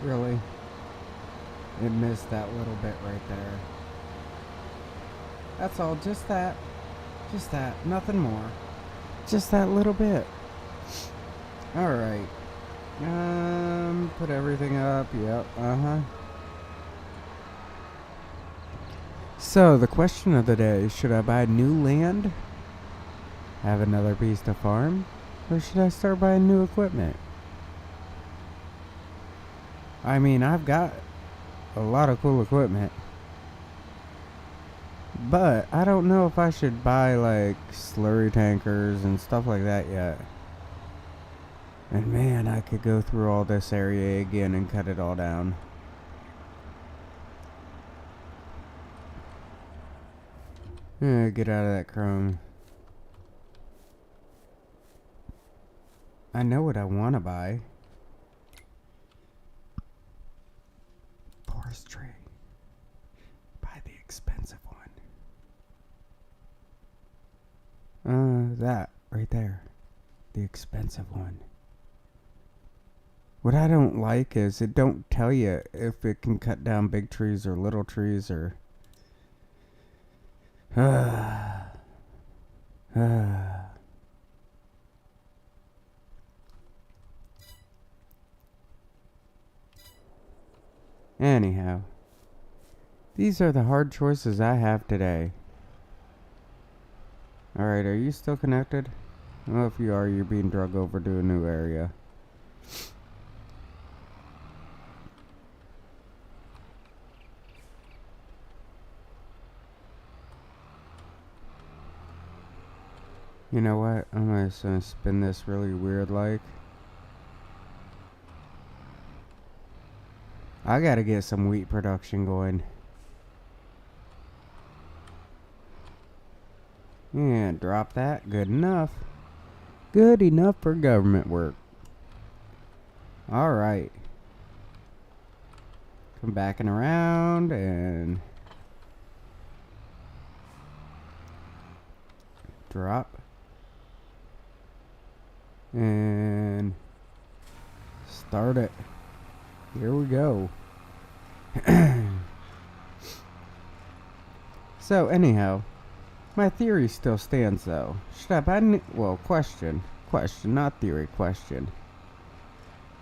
Really? It missed that little bit right there. That's all, just that. Just that, nothing more. Just that little bit. Alright. Put everything up, yep, So, the question of the day, should I buy new land? Have another piece to farm? Or should I start buying new equipment? I mean, I've got a lot of cool equipment. But I don't know if I should buy like slurry tankers and stuff like that yet. And man, I could go through all this area again and cut it all down. Get out of that chrome. I know what I want to buy. Forestry. Buy the expensive one. That right there. The expensive one. What I don't like is it don't tell you if it can cut down big trees or little trees or... Anyhow, these are the hard choices I have today. Alright, are you still connected? Well, if you are, you're being drug over to a new area. You know what? I'm just gonna spin this really weird like. I gotta get some wheat production going. Yeah, drop that. Good enough. Good enough for government work. Alright. Come back and around and... drop. And... start it. Here we go. So, anyhow, my theory still stands, though. Should I buy question, not theory, question.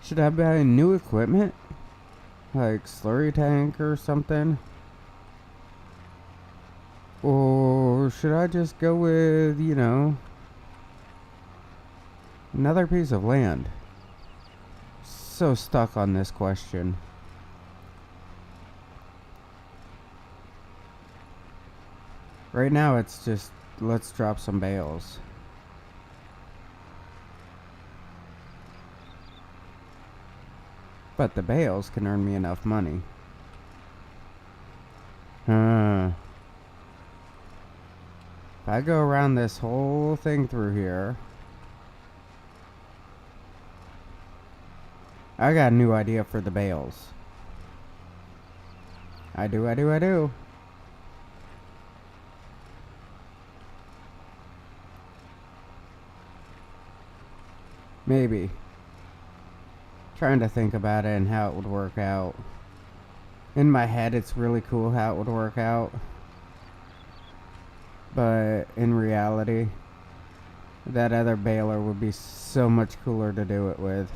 Should I buy new equipment? Like slurry tank or something? Or should I just go with, another piece of land? So stuck on this question. Right now it's just, let's drop some bales. But the bales can earn me enough money. If I go around this whole thing through here, I got a new idea for the bales. I do. Maybe. Trying to think about it and how it would work out. In my head, it's really cool how it would work out. But in reality, that other baler would be so much cooler to do it with.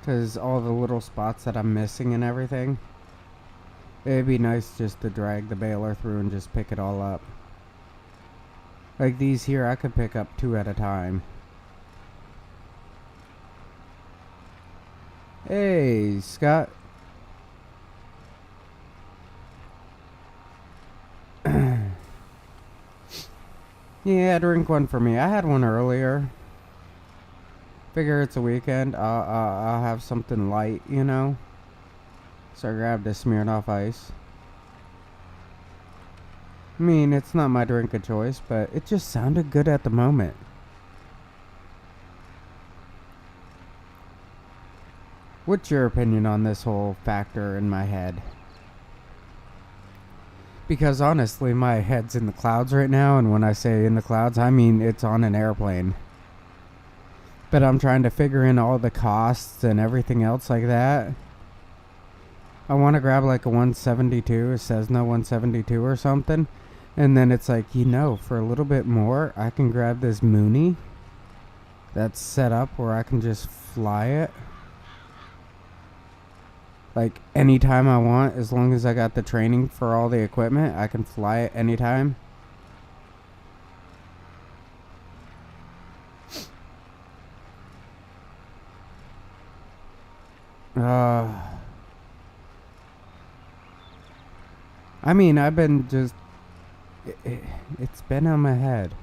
Because all the little spots that I'm missing and everything, it'd be nice just to drag the baler through and just pick it all up. Like these here, I could pick up 2 at a time. Hey, Scott. Yeah, drink one for me. I had one earlier. Figure it's a weekend. I'll have something light, So I grabbed a Smirnoff Ice. I mean, it's not my drink of choice, but it just sounded good at the moment. What's your opinion on this whole factor in my head? Because honestly, my head's in the clouds right now, and when I say in the clouds, I mean it's on an airplane. But I'm trying to figure in all the costs and everything else like that. I want to grab like a 172, a Cessna 172 or something. And then it's like, for a little bit more, I can grab this Mooney that's set up where I can just fly it. Like anytime I want, as long as I got the training for all the equipment, I can fly it anytime. I mean, I've been just... It's been on my head.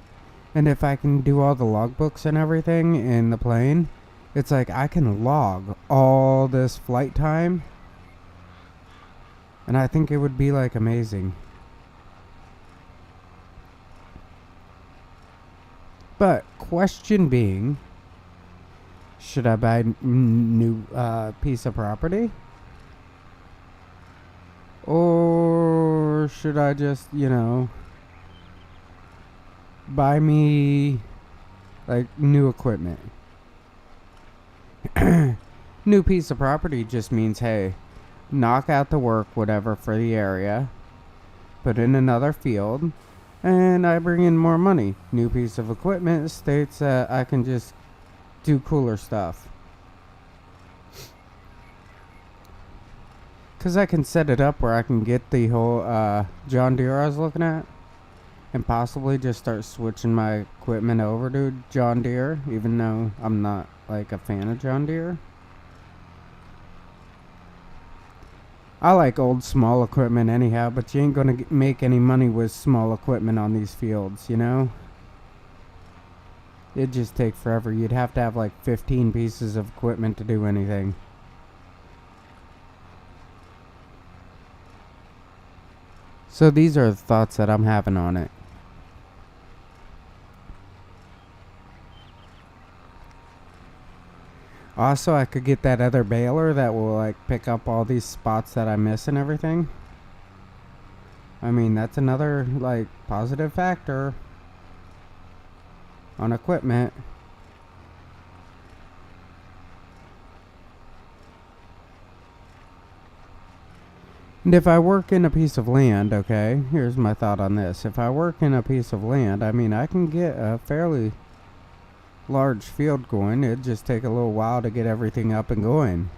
And if I can do all the logbooks and everything in the plane, it's like I can log all this flight time. And I think it would be like amazing. But question being, should I buy a new piece of property? Or should I just, buy me like new equipment? New piece of property just means, hey, knock out the work, whatever, for the area, put in another field, and I bring in more money. New piece of equipment states that I can just do cooler stuff. Because I can set it up where I can get the whole John Deere I was looking at, and possibly just start switching my equipment over to John Deere, even though I'm not like a fan of John Deere. I like old small equipment anyhow, but you ain't gonna make any money with small equipment on these fields, It'd just take forever. You'd have to have like 15 pieces of equipment to do anything. So these are the thoughts that I'm having on it. Also, I could get that other baler that will like pick up all these spots that I miss and everything. I mean, that's another like positive factor on equipment. And if I work in a piece of land, okay, here's my thought on this. If I work in a piece of land, I mean, I can get a fairly large field going. It'd just take a little while to get everything up and going.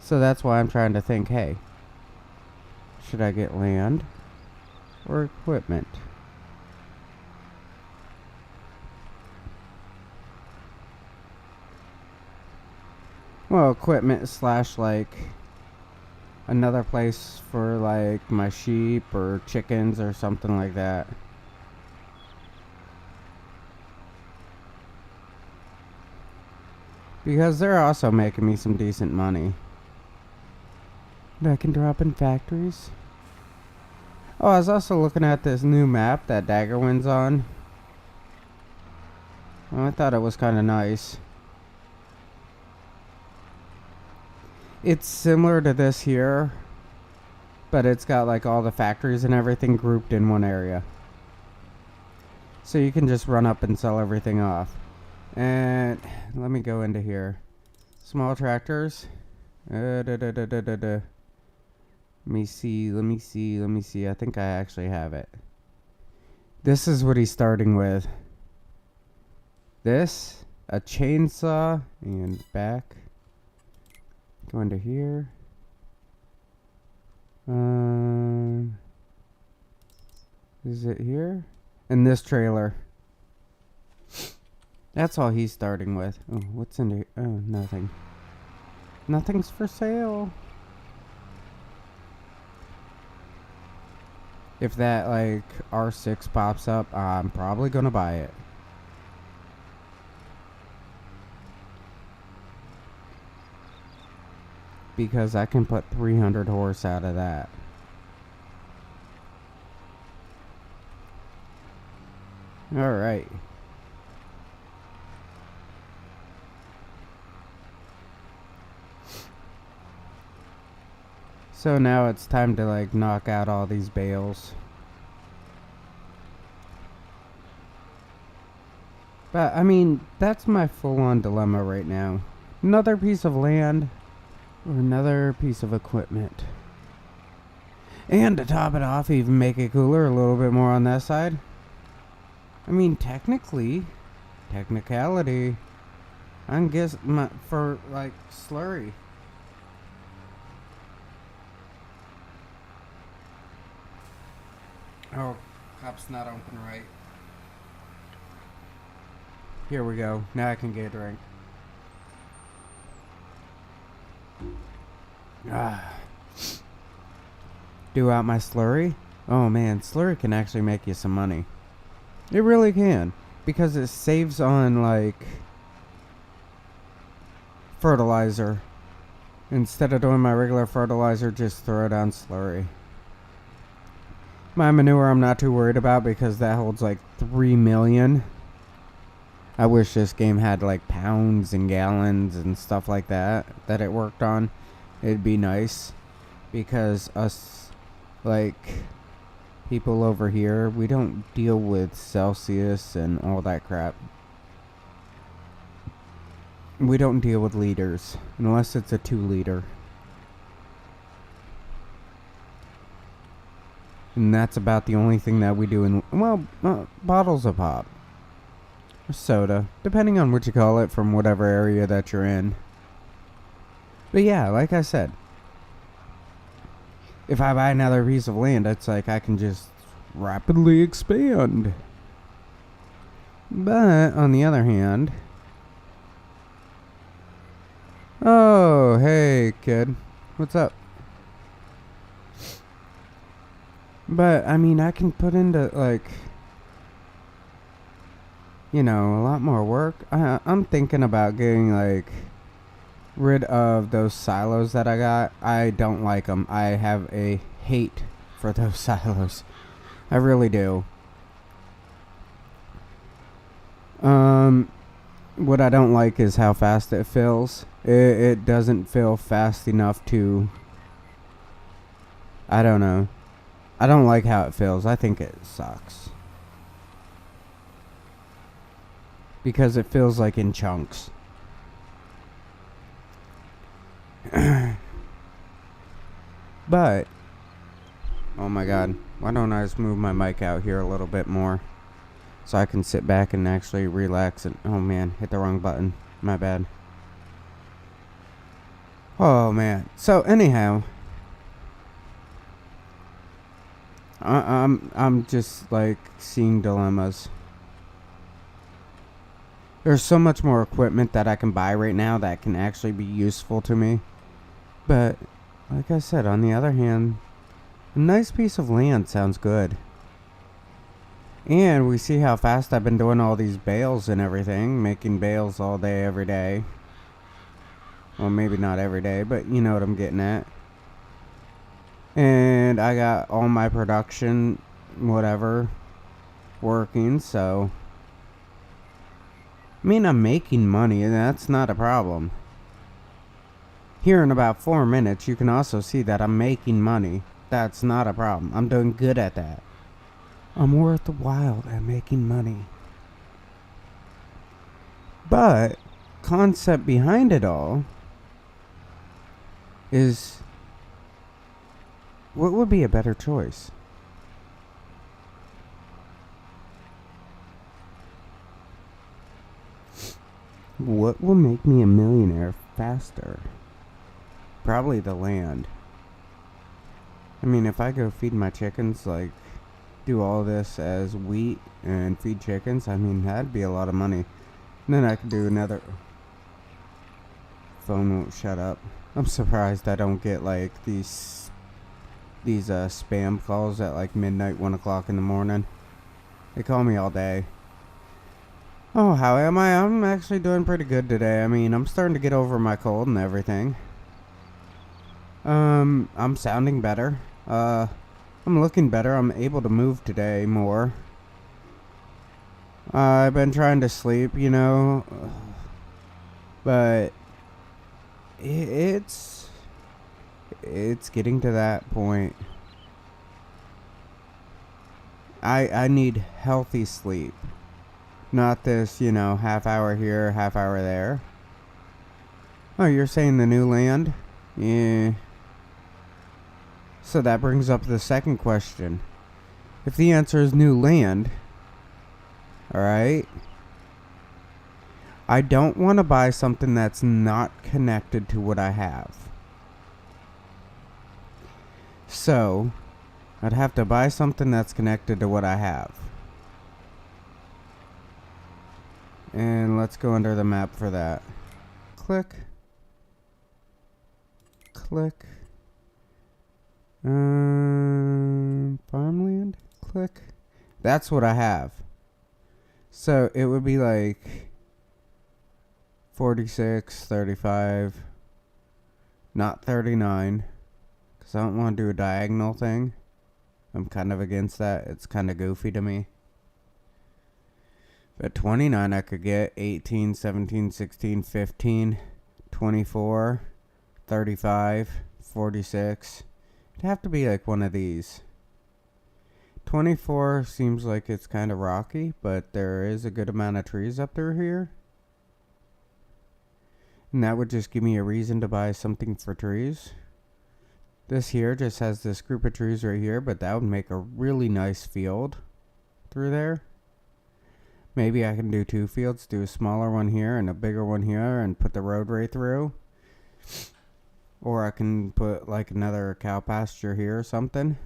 So that's why I'm trying to think, hey, should I get land or equipment? Well, equipment slash like another place for like my sheep or chickens or something like that. Because they're also making me some decent money that I can drop in factories. Oh, I was also looking at this new map that Daggerwind's on. Oh, I thought it was kind of nice. It's similar to this here, but it's got like all the factories and everything grouped in one area. So you can just run up and sell everything off. And let me go into here. Small tractors. Let me see. I think I actually have it. This is what he's starting with. This, a chainsaw, and back. Go into here. Is it here? And this trailer. That's all he's starting with. Oh, what's in here? Oh, nothing. Nothing's for sale. If that, like, R6 pops up, I'm probably gonna buy it. Because I can put 300 horse out of that. Alright. So now it's time to like knock out all these bales. But I mean, that's my full-on dilemma right now. Another piece of land or another piece of equipment. And to top it off, even make it cooler a little bit more on that side. I mean, technicality, I can guess for like slurry. Oh, cup's not open right. Here we go. Now I can get a drink. Do out my slurry. Oh man, slurry can actually make you some money. It really can. Because it saves on like fertilizer. Instead of doing my regular fertilizer, just throw it on slurry. My manure I'm not too worried about because that holds like 3 million. I wish this game had like pounds and gallons and stuff like that it worked on. It'd be nice. Because us, like, people over here, we don't deal with Celsius and all that crap. We don't deal with liters. Unless it's a 2 liter. And that's about the only thing that we do in, well, bottles of pop. Or soda. Depending on what you call it from whatever area that you're in. But yeah, like I said. If I buy another piece of land, it's like I can just rapidly expand. But, on the other hand... Oh, hey, kid. What's up? But, I mean, I can put into, like... You know, a lot more work. I'm thinking about getting, like... rid of those silos that I got. I don't like them. I have a hate for those silos. I really do. What I don't like is how fast it fills. It doesn't fill fast enough to... I don't know. I don't like how it fills. I think it sucks. Because it feels like in chunks. But, oh my god, why don't I just move my mic out here a little bit more so I can sit back and actually relax and, oh man, hit the wrong button, my bad. Oh man, so anyhow, I'm just like seeing dilemmas. There's so much more equipment that I can buy right now that can actually be useful to me. But, like I said, on the other hand, a nice piece of land sounds good. And we see how fast I've been doing all these bales and everything. Making bales all day, every day. Well, maybe not every day, but you know what I'm getting at. And I got all my production, whatever, working, so... I mean, I'm making money, and that's not a problem. Here in about 4 minutes, you can also see that I'm making money. That's not a problem. I'm doing good at that. I'm worthwhile at making money. But, concept behind it all is, what would be a better choice? What will make me a millionaire faster? Probably the land. I mean, if I go feed my chickens, like, do all this as wheat and feed chickens, I mean, that'd be a lot of money. And then I could do another... Phone won't shut up. I'm surprised I don't get, like, these spam calls at, like, midnight, 1 o'clock in the morning. They call me all day. Oh, how am I? I'm actually doing pretty good today. I mean, I'm starting to get over my cold and everything. I'm sounding better. I'm looking better. I'm able to move today more. I've been trying to sleep, you know. But it's It's getting to that point. I need healthy sleep. Not this, half hour here, half hour there. Oh, you're saying the new land? Yeah. So that brings up the second question. If the answer is new land, alright, I don't want to buy something that's not connected to what I have. So, I'd have to buy something that's connected to what I have. And let's go under the map for that. Click. Click. Farmland? Click. That's what I have. So, it would be like 46, 35, not 39. Because I don't want to do a diagonal thing. I'm kind of against that. It's kind of goofy to me. But 29 I could get 18, 17, 16, 15, 24, 35, 46. It'd have to be like one of these. 24 seems like it's kind of rocky, but there is a good amount of trees up through here. And that would just give me a reason to buy something for trees. This here just has this group of trees right here, but that would make a really nice field through there. Maybe I can do two fields, do a smaller one here and a bigger one here and put the road right through. Or I can put like another cow pasture here or something.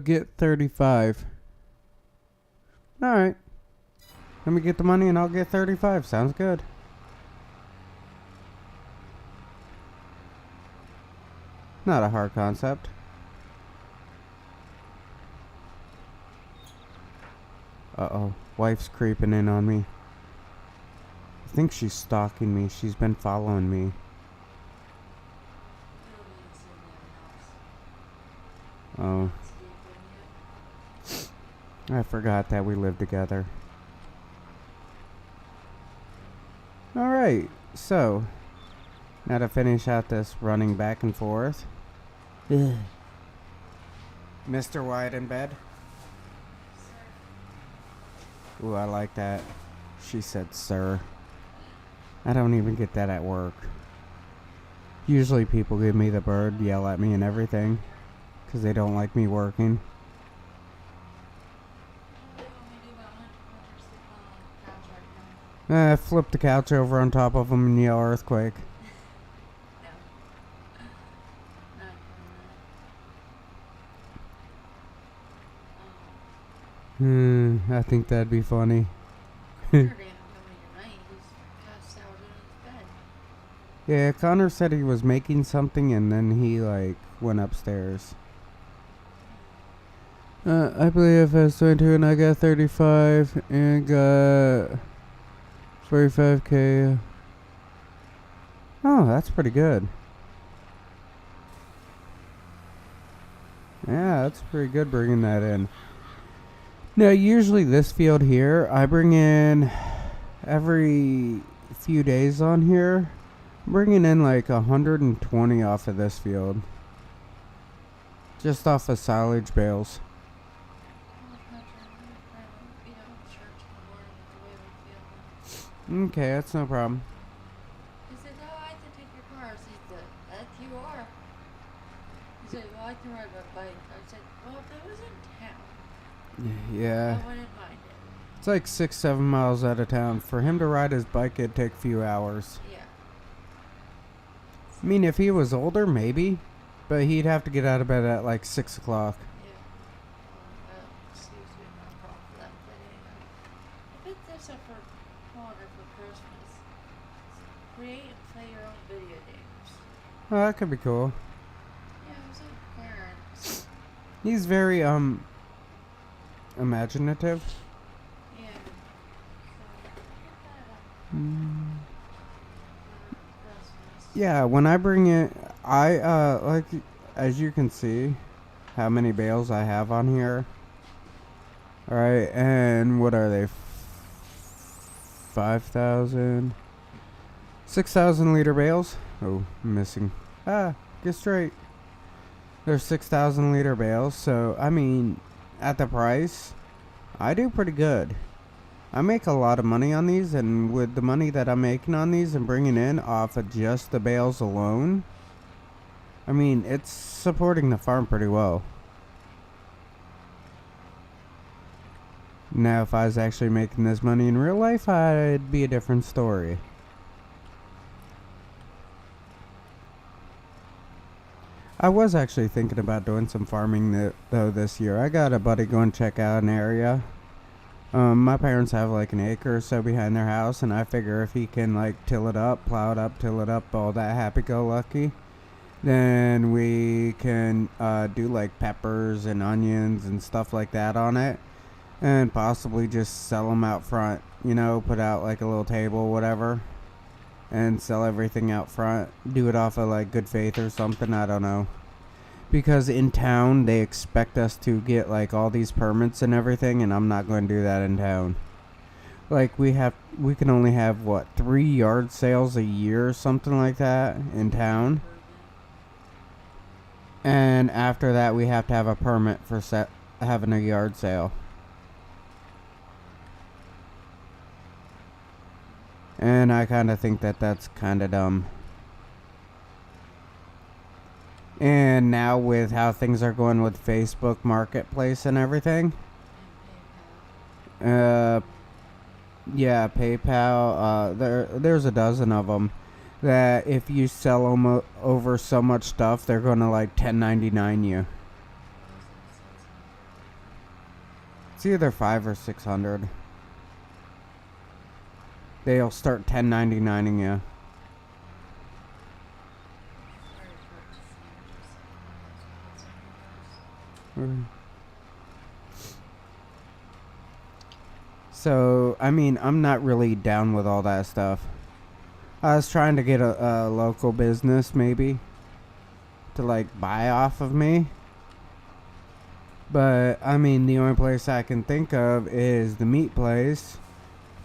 Get 35. Alright. Let me get the money and I'll get 35. Sounds good. Not a hard concept. Uh-oh. Wife's creeping in on me. I think she's stalking me. She's been following me. Oh. I forgot that we live together. Alright, so now to finish out this running back and forth. Mr. White in bed? Ooh, I like that. She said, sir. I don't even get that at work. Usually people give me the bird, yell at me and everything, because they don't like me working. Flip the couch over on top of them and yell earthquake. I think that'd be funny. Yeah, Connor said he was making something and then he went upstairs. I believe I was 22 and I got 35 and got 45k. Oh, that's pretty good. Yeah, that's pretty good bringing that in. Now, usually this field here, I bring in every few days on here. I'm bringing in like 120 off of this field. Just off of silage bales. Okay, that's no problem. He said, no, I can take your car. I said, that you are. He said, well, I can ride my bike. I said, well, if it was in town, yeah. I wouldn't mind it. It's like 6-7 miles out of town. For him to ride his bike, it'd take a few hours. Yeah. I mean, if he was older, maybe. But he'd have to get out of bed at like 6 o'clock. Yeah. Excuse me, my problem for that. But anyway, I picked this up for Connor for Christmas. Create and play your own video games. Oh, that could be cool. Yeah, it was like parents. He's very, imaginative. Yeah. Yeah, when I bring it, like, as you can see, how many bales I have on here. Alright, and what are they? 5,000. 6,000 liter bales. Oh, I'm missing. Ah, get straight. There's 6,000 liter bales. So, I mean, at the price, I do pretty good. I make a lot of money on these, and with the money that I'm making on these and bringing in off of just the bales alone, I mean, it's supporting the farm pretty well. Now, if I was actually making this money in real life, it'd be a different story. I was actually thinking about doing some farming though this year. I got a buddy going to check out an area. My parents have like an acre or so behind their house, and I figure if he can like till it up, plow it up, till it up, all that happy-go-lucky, then we can do like peppers and onions and stuff like that on it, and possibly just sell them out front, you know, put out like a little table, whatever, and sell everything out front. Do it off of like good faith or something, I don't know. Because in town, they expect us to get like all these permits and everything, and I'm not going to do that in town. Like we can only have what, 3 yard sales a year or something like that in town. And after that, we have to have a permit for having a yard sale. And I kind of think that that's kind of dumb. And now with how things are going with Facebook Marketplace and everything. Yeah, PayPal. There's a dozen of them that if you sell them over so much stuff, they're going to like 1099 you. It's either 500 or 600. They'll start 1099ing you. So, I mean, I'm not really down with all that stuff. I was trying to get a local business, maybe, to, like, buy off of me. But, I mean, the only place I can think of is the meat place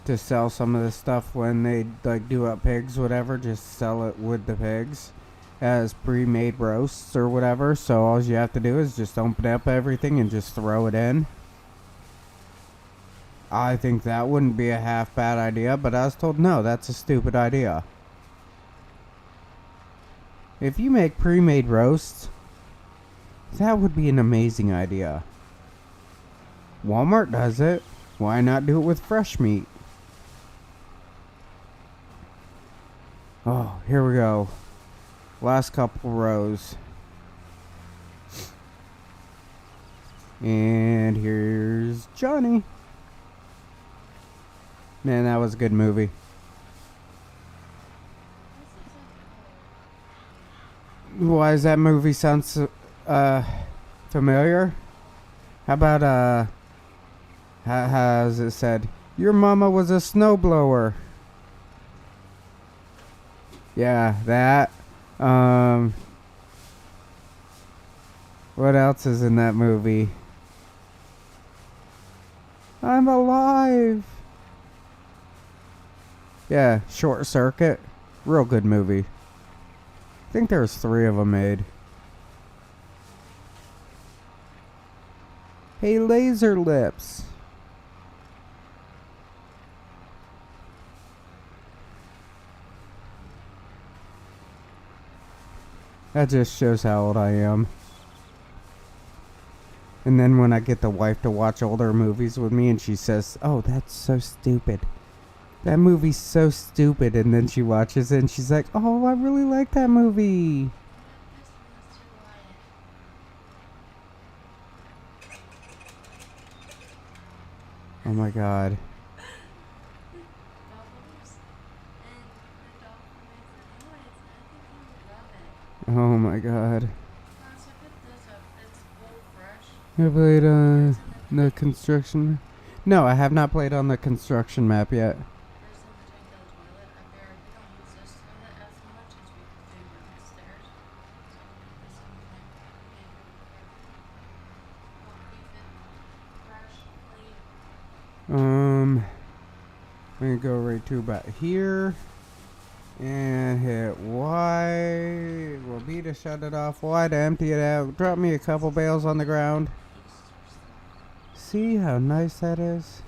to sell some of the stuff when they, like, do up pigs, whatever. Just sell it with the pigs as pre-made roasts or whatever. So all you have to do is just open up everything and just throw it in. I think that wouldn't be a half bad idea, but I was told no, that's a stupid idea. If you make pre-made roasts, that would be an amazing idea. Walmart does it. Why not do it with fresh meat? Oh, here we go. Last couple rows. And here's Johnny. Man, that was a good movie. Why does that movie sound so, familiar? How about, how's it said? Your mama was a snowblower. Yeah, that. What else is in that movie? I'm alive. Yeah, Short Circuit. Real good movie. I think there's 3 of them made. Hey, Laser Lips. That just shows how old I am. And then when I get the wife to watch older movies with me and she says, "Oh, that's so stupid. That movie's so stupid." And then she watches it and she's like, "Oh, I really like that movie." Oh my god. Oh my god. You played the construction? No, I have not played on the construction map yet. I'm gonna go right to about here. And hit Y. Will B to shut it off. Y to empty it out. Drop me a couple bales on the ground. See how nice that is?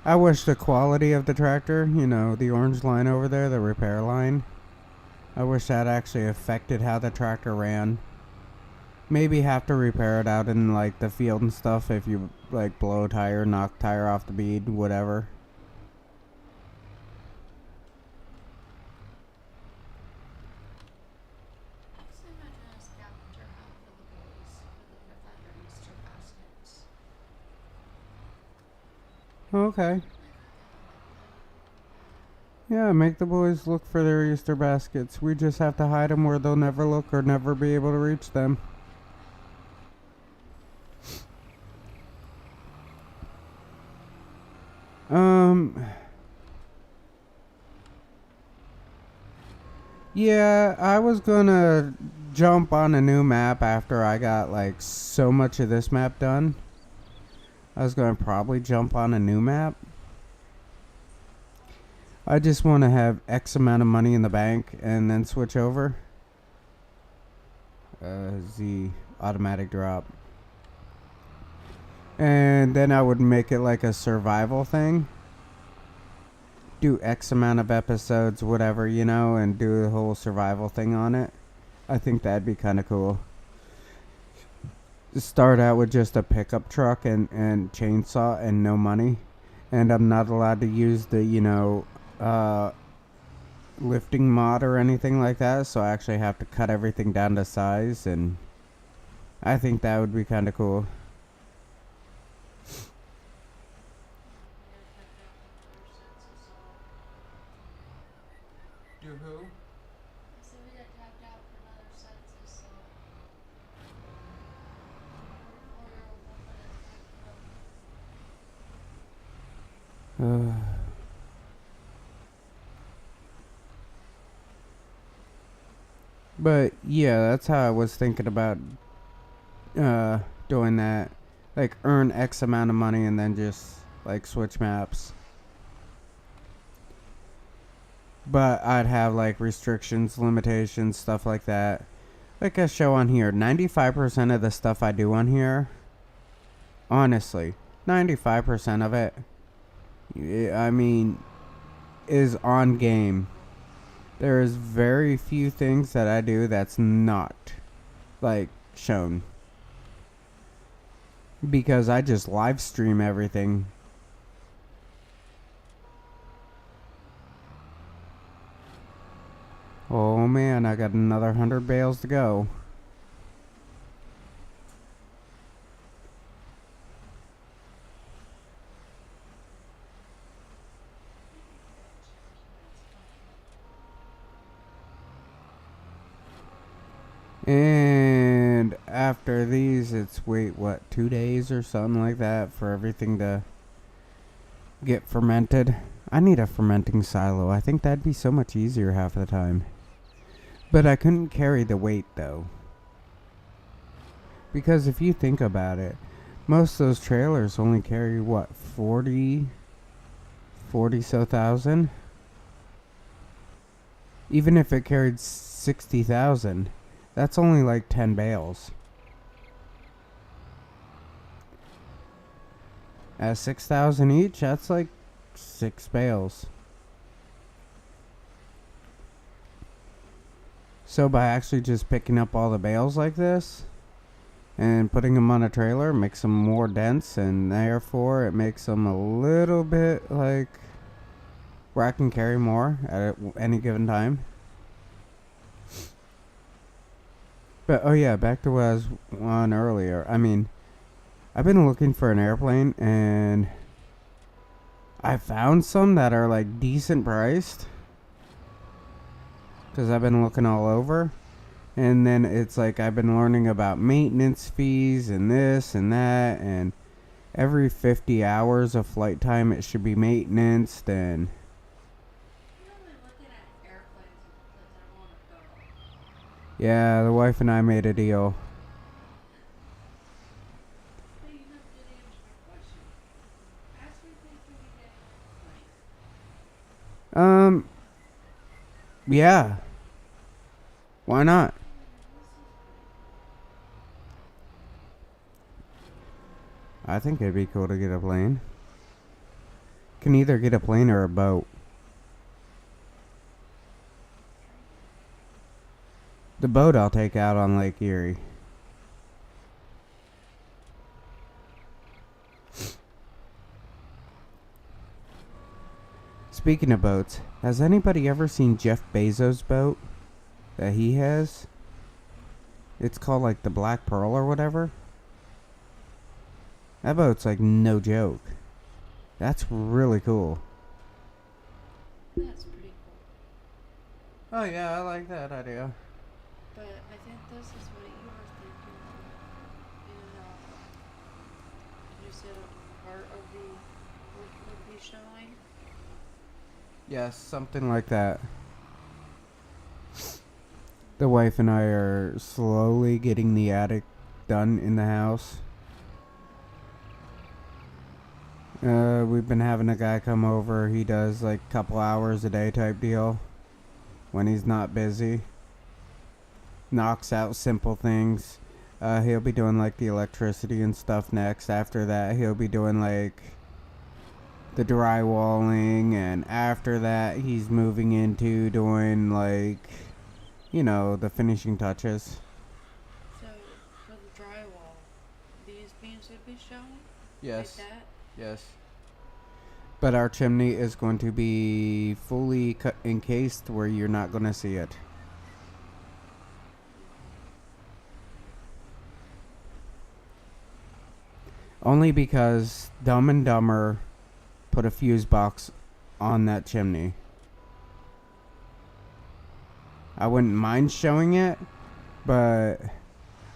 I wish the quality of the tractor, you know, the orange line over there, the repair line, I wish that actually affected how the tractor ran. Maybe have to repair it out in like the field and stuff if you like blow a tire, knock tire off the bead, whatever. Next time I do a scavenger hunt for the boys for their Easter baskets. Okay. Yeah, make the boys look for their Easter baskets. We just have to hide them where they'll never look or never be able to reach them. Yeah, I was gonna jump on a new map after I got like so much of this map done. I was gonna probably jump on a new map. I just want to have X amount of money in the bank and then switch over. Z automatic drop. And then I would make it like a survival thing. Do X amount of episodes, whatever, you know, and do the whole survival thing on it. I think that'd be kind of cool. Start out with just a pickup truck and chainsaw and no money. And I'm not allowed to use the, you know, lifting mod or anything like that. So I actually have to cut everything down to size. And I think that would be kind of cool. Do who? So we got tapped out for another census, so 44-year-old woman is But yeah, that's how I was thinking about doing that. Like earn X amount of money and then just like switch maps. But I'd have like restrictions, limitations, stuff like that. Like I show on here, 95% of the stuff I do on here, honestly, 95% of it, I mean, is on game. There is very few things that I do that's not, like, shown. Because I just live stream everything. Oh man, I got another 100 bales to go. And after these, it's wait, what, 2 days or something like that for everything to get fermented. I need a fermenting silo. I think that'd be so much easier half the time. But I couldn't carry the weight though. Because if you think about it, most of those trailers only carry what, 40 so thousand? Even if it carried 60,000, that's only like 10 bales. At 6,000 each, that's like 6 bales. So by actually just picking up all the bales like this and putting them on a trailer, it makes them more dense, and therefore it makes them a little bit like where I can carry more at any given time. But oh yeah, back to what I was on earlier. I mean, I've been looking for an airplane, and I found some that are like decent priced. Because I've been looking all over. And then it's like I've been learning about maintenance fees and this and that. And every 50 hours of flight time it should be maintenanced. And yeah, the wife and I made a deal. But you never did answer my question. Ask me if they Yeah. Why not? I think it'd be cool to get a plane. Can either get a plane or a boat. The boat I'll take out on Lake Erie. Speaking of boats, has anybody ever seen Jeff Bezos' boat that he has? It's called like the Black Pearl or whatever. That boat's like no joke. That's really cool. That's pretty cool. Oh yeah, I like that idea. But I think this is what you were thinking. You said a part of the would be showing. Yes, something like that. The wife and I are slowly getting the attic done in the house. We've been having a guy come over. He does like a couple hours a day type deal when he's not busy. Knocks out simple things. He'll be doing like the electricity and stuff next. After that, he'll be doing like the drywalling, and after that, he's moving into doing like, you know, the finishing touches. So for the drywall, these beams would be showing. Yes. Like that. Yes. But our chimney is going to be fully encased where you're not going to see it. Only because Dumb and Dumber put a fuse box on that chimney. I wouldn't mind showing it, but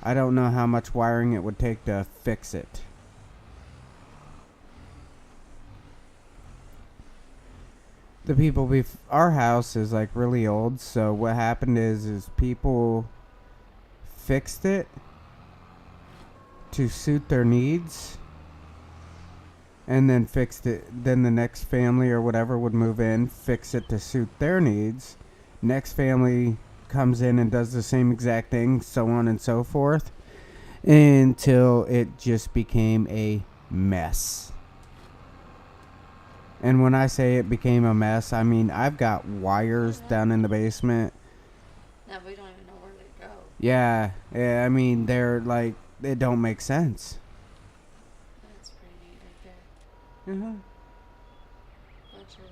I don't know how much wiring it would take to fix it. The people our house is like really old, so what happened is people fixed it to suit their needs, and then fixed it. Then the next family or whatever would move in, fix it to suit their needs. Next family comes in and does the same exact thing, so on and so forth, until it just became a mess. And when I say it became a mess, I mean I've got wires down in the basement. Now we don't even know where they go. Yeah, I mean they're like, it don't make sense. That's pretty neat right there. Mm-hmm. Bunch of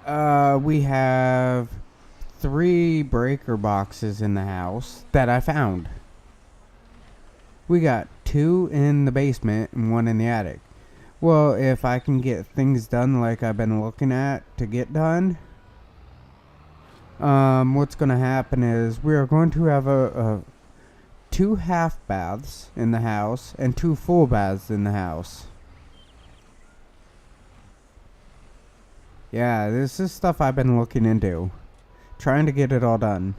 lights. We have 3 breaker boxes in the house that I found. We got 2 in the basement and 1 in the attic. Well, if I can get things done like I've been looking at to get done, what's going to happen is we are going to have 2 half baths in the house and 2 full baths in the house. Yeah, this is stuff I've been looking into, trying to get it all done.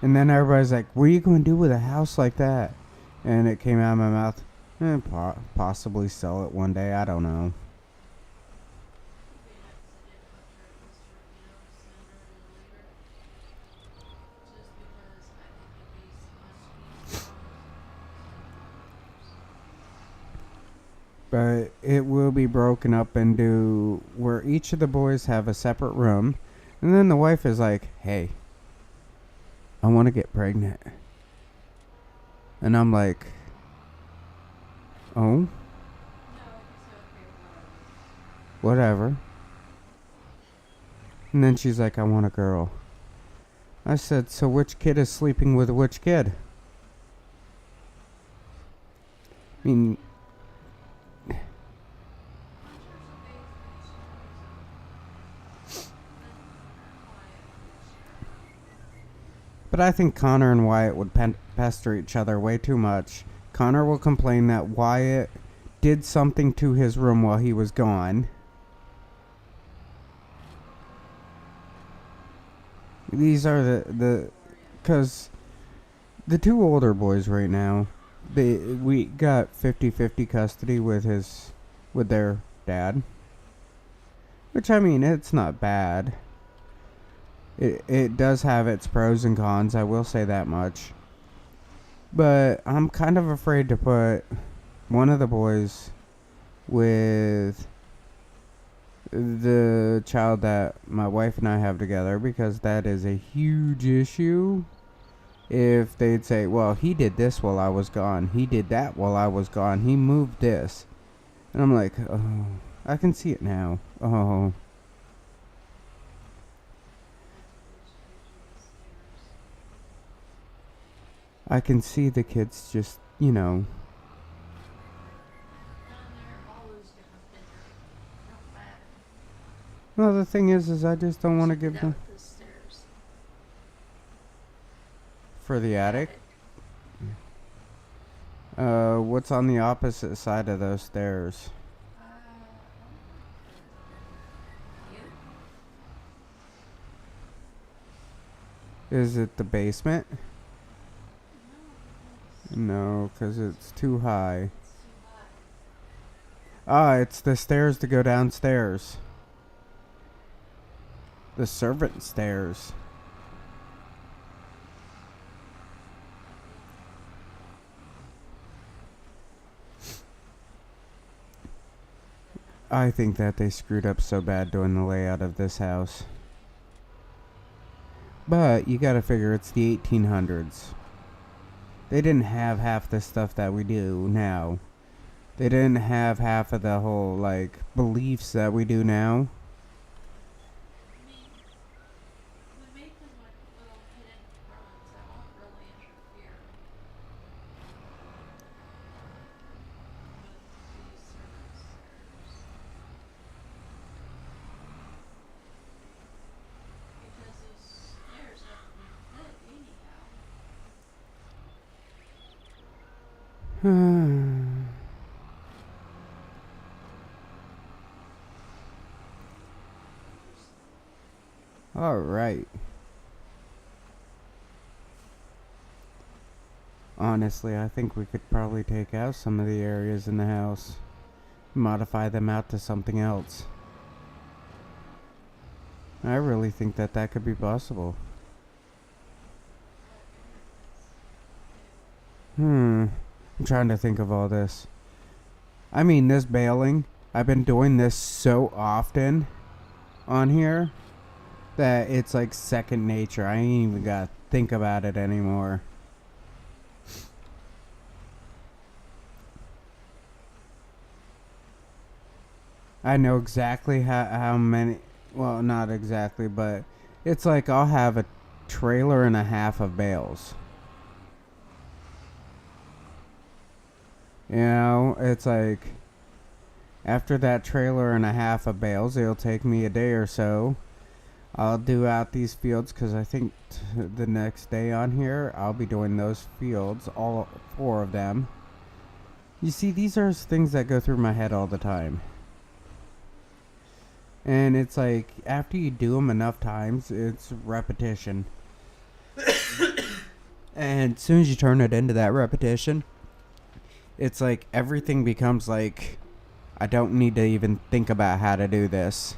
And then everybody's like, what are you going to do with a house like that? And it came out of my mouth, possibly sell it one day, I don't know. But it will be broken up into where each of the boys have a separate room. And then the wife is like, hey, I want to get pregnant. And I'm like, oh? Whatever. And then she's like, I want a girl. I said, so which kid is sleeping with which kid? I mean, but I think Connor and Wyatt would pester each other way too much. Connor will complain that Wyatt did something to his room while he was gone. These are because the 2 older boys right now, we got 50-50 custody with their dad. Which, I mean, it's not bad. It does have its pros and cons, I will say that much. But I'm kind of afraid to put one of the boys with the child that my wife and I have together, because that is a huge issue. If they'd say, well, he did this while I was gone, he did that while I was gone, he moved this. And I'm like, oh, I can see it now. Oh. I can see the kids just, Down there, all those different things don't matter. well, the thing is I just don't want to give Get them out the stairs. for the attic. What's on the opposite side of those stairs? You? Is it the basement? No, because it's too high. It's too high. Ah, it's the stairs to go downstairs. The servant stairs. I think that they screwed up so bad doing the layout of this house. But you gotta figure it's the 1800s. They didn't have half the stuff that we do now. They didn't have half of the whole, like, beliefs that we do now. I mean, we make them like little hidden runs that won't really interfere with these service because those stairs have to be lit anyhow. Alright. Honestly, I think we could probably take out some of the areas in the house. Modify them out to something else. I really think that that could be possible. I'm trying to think of all this. I mean, this baling, I've been doing this so often on here that it's like second nature. I ain't even gotta think about it anymore. I know exactly how many, well, not exactly, but it's like I'll have a trailer and a half of bales. You know, it's like after that trailer and a half of bales, it'll take me a day or so. I'll do out these fields because I think the next day on here, I'll be doing those fields, all 4 of them. You see, these are things that go through my head all the time. And it's like, after you do them enough times, it's repetition. And as soon as you turn it into that repetition, it's like everything becomes like, I don't need to even think about how to do this.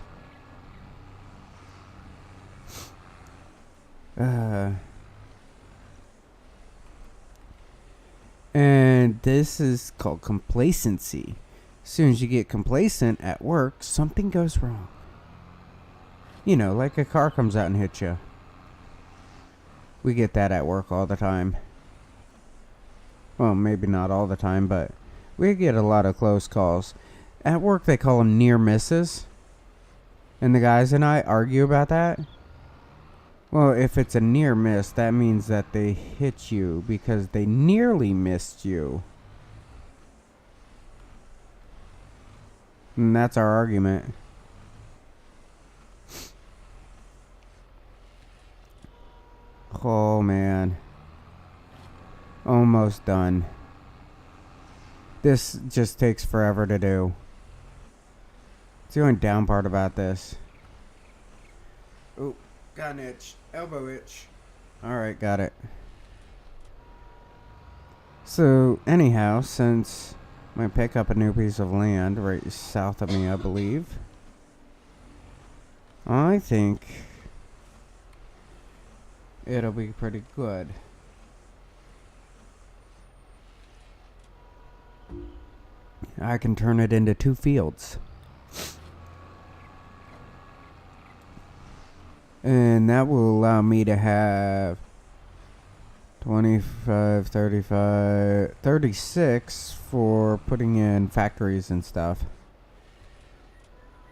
And this is called complacency. As soon as you get complacent at work, something goes wrong. You know, like a car comes out and hits you. We get that at work all the time. Well, maybe not all the time, but we get a lot of close calls. At work, they call them near misses. And the guys and I argue about that. Well, if it's a near miss, that means that they hit you because they nearly missed you. And that's our argument. Oh, man. Almost done. This just takes forever to do. It's the only down part about this. Oh, got an itch. Elbow itch. Alright, got it. So, anyhow, since I pick up a new piece of land right south of me, I believe. I think it'll be pretty good. I can turn it into 2 fields. And that will allow me to have 25, 35, 36 for putting in factories and stuff.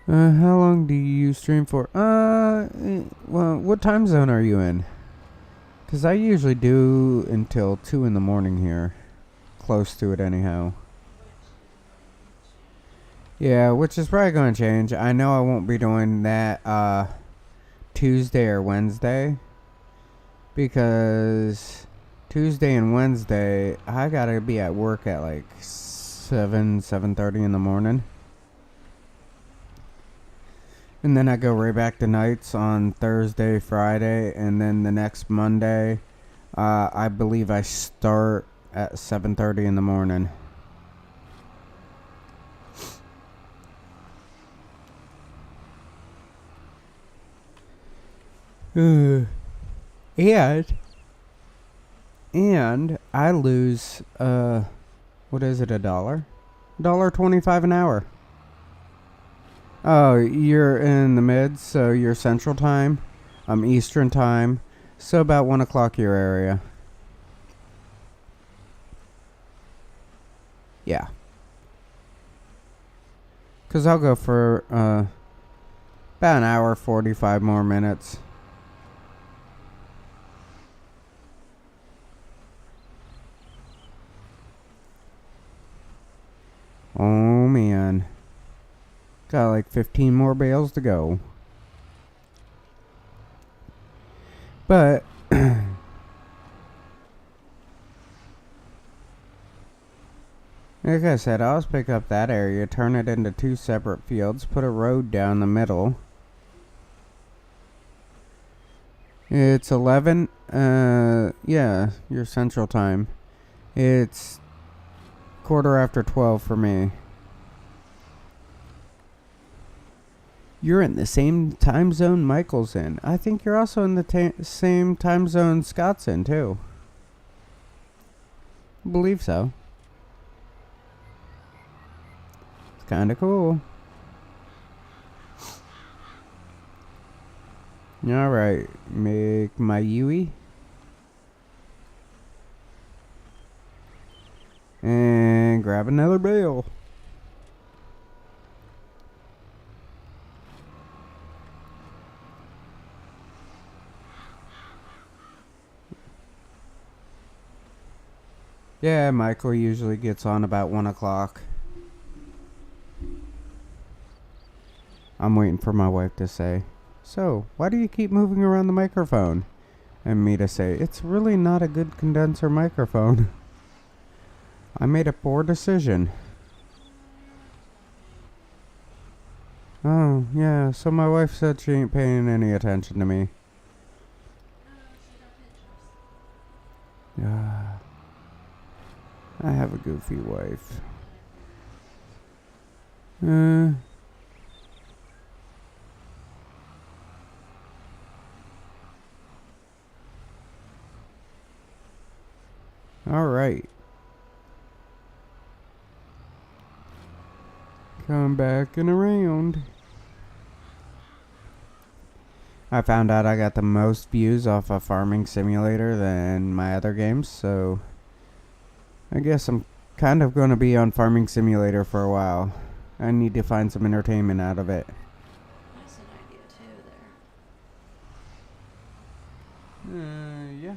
How long do you stream for? Well, what time zone are you in? Because I usually do until 2 in the morning here. Close to it anyhow. Yeah, which is probably going to change. I know I won't be doing that Tuesday or Wednesday. Because Tuesday and Wednesday, I got to be at work at like 7:30 in the morning. And then I go right back to nights on Thursday, Friday, and then the next Monday, I believe I start at 7:30 in the morning. And I lose what is it, $1.25 an hour. Oh, you're in the mid, so you're Central Time. I'm Eastern Time, so about 1 o'clock your area. Yeah. Because I'll go for about an hour, 45 more minutes. Oh, man. Got like 15 more bales to go. But like I said, I'll just pick up that area, turn it into 2 separate fields, put a road down the middle. It's 11, yeah, your Central Time. It's 12:15 for me. You're in the same time zone Michael's in. I think you're also in the same time zone Scott's in, too. I believe so. It's kind of cool. Alright, make my Yui. And grab another bale. Yeah, Michael usually gets on about 1 o'clock. I'm waiting for my wife to say, "So, why do you keep moving around the microphone?" And me to say, "It's really not a good condenser microphone." I made a poor decision. Oh, yeah, so my wife said she ain't paying any attention to me. I have a goofy wife. Alright. Come back and around. I found out I got the most views off of Farming Simulator than my other games, so I guess I'm kind of going to be on Farming Simulator for a while. I need to find some entertainment out of it. That's an idea too there. Yeah.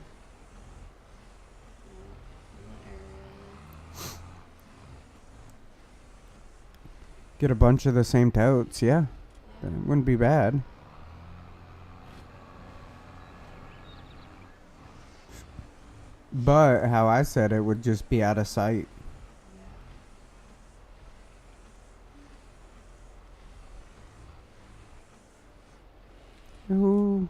Get a bunch of the same totes, yeah. That wouldn't be bad. But how I said it would just be out of sight. Ooh.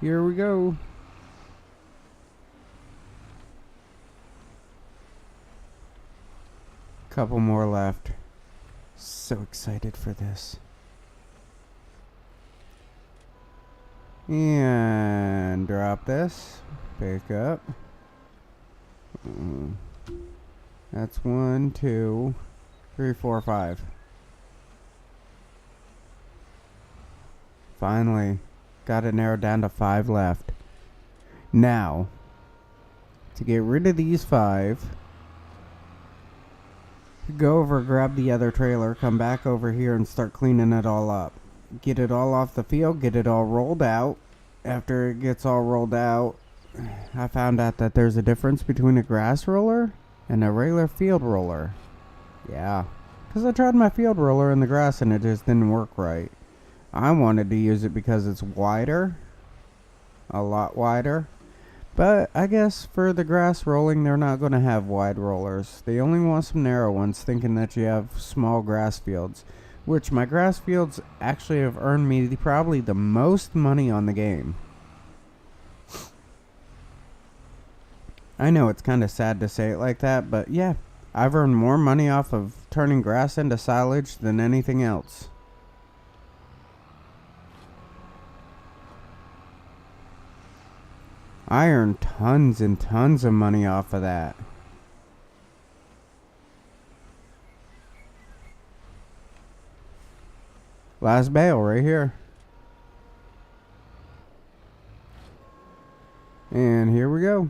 Here we go. Couple more left. So excited for this. And drop this. Pick up. That's 1, 2, 3, 4, 5. Finally, got it narrowed down to 5 left. Now, to get rid of these 5, go over, grab the other trailer, come back over here and start cleaning it all up. Get it all off the field, get it all rolled out. After it gets all rolled out, I found out that there's a difference between a grass roller and a regular field roller. Yeah, because I tried my field roller in the grass and it just didn't work right. I wanted to use it because it's wider, a lot wider. But I guess for the grass rolling, they're not going to have wide rollers. They only want some narrow ones, thinking that you have small grass fields. Which my grass fields actually have earned me probably the most money on the game. I know it's kind of sad to say it like that, but yeah, I've earned more money off of turning grass into silage than anything else. I earned tons and tons of money off of that. Last bale right here. And here we go.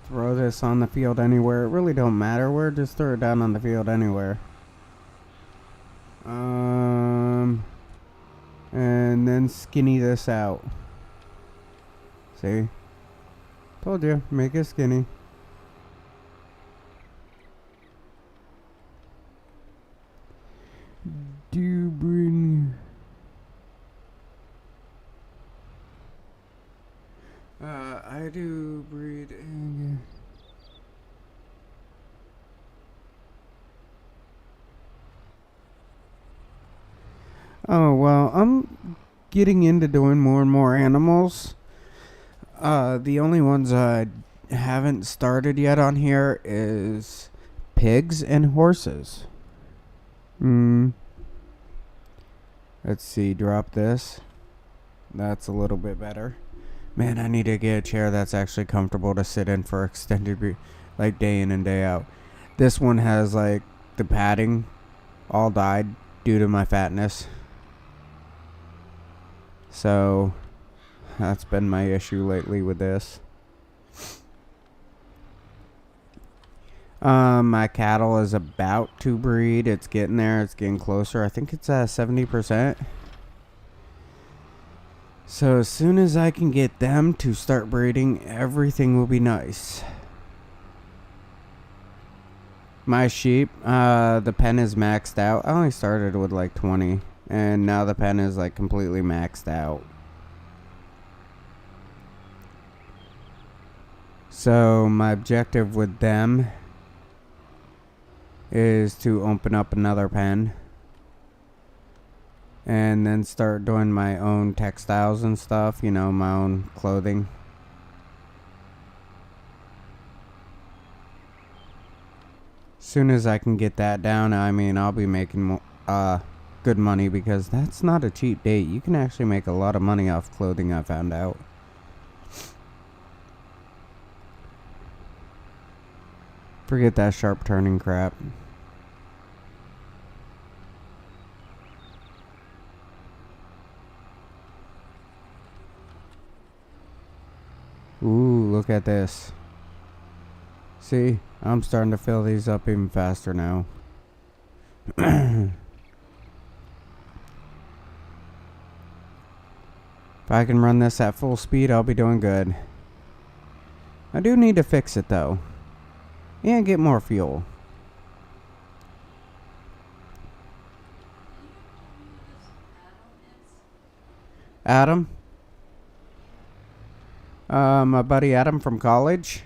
Throw this on the field anywhere. It really don't matter where. Just throw it down on the field anywhere. And then skinny this out. See? Told you, make it skinny. Do bring... I do breed... Oh, well, I'm getting into doing more and more animals. The only ones I haven't started yet on here is pigs and horses. Let's see, drop this. That's a little bit better. Man, I need to get a chair that's actually comfortable to sit in for extended, like day in and day out. This one has like the padding all died due to my fatness. So that's been my issue lately with this. My cattle is about to breed. It's getting there. It's getting closer. I think it's 70%. So as soon as I can get them to start breeding, everything will be nice. My sheep, the pen is maxed out. I only started with like 20. And now the pen is like completely maxed out. So my objective with them is to open up another pen. And then start doing my own textiles and stuff. You know, my own clothing. Soon as I can get that down, I mean, I'll be making good money, because that's not a cheap date. You can actually make a lot of money off clothing, I found out. Forget that sharp turning crap. Ooh, look at this. See, I'm starting to fill these up even faster now. If I can run this at full speed, I'll be doing good. I do need to fix it though. And get more fuel. Adam? My buddy Adam from college.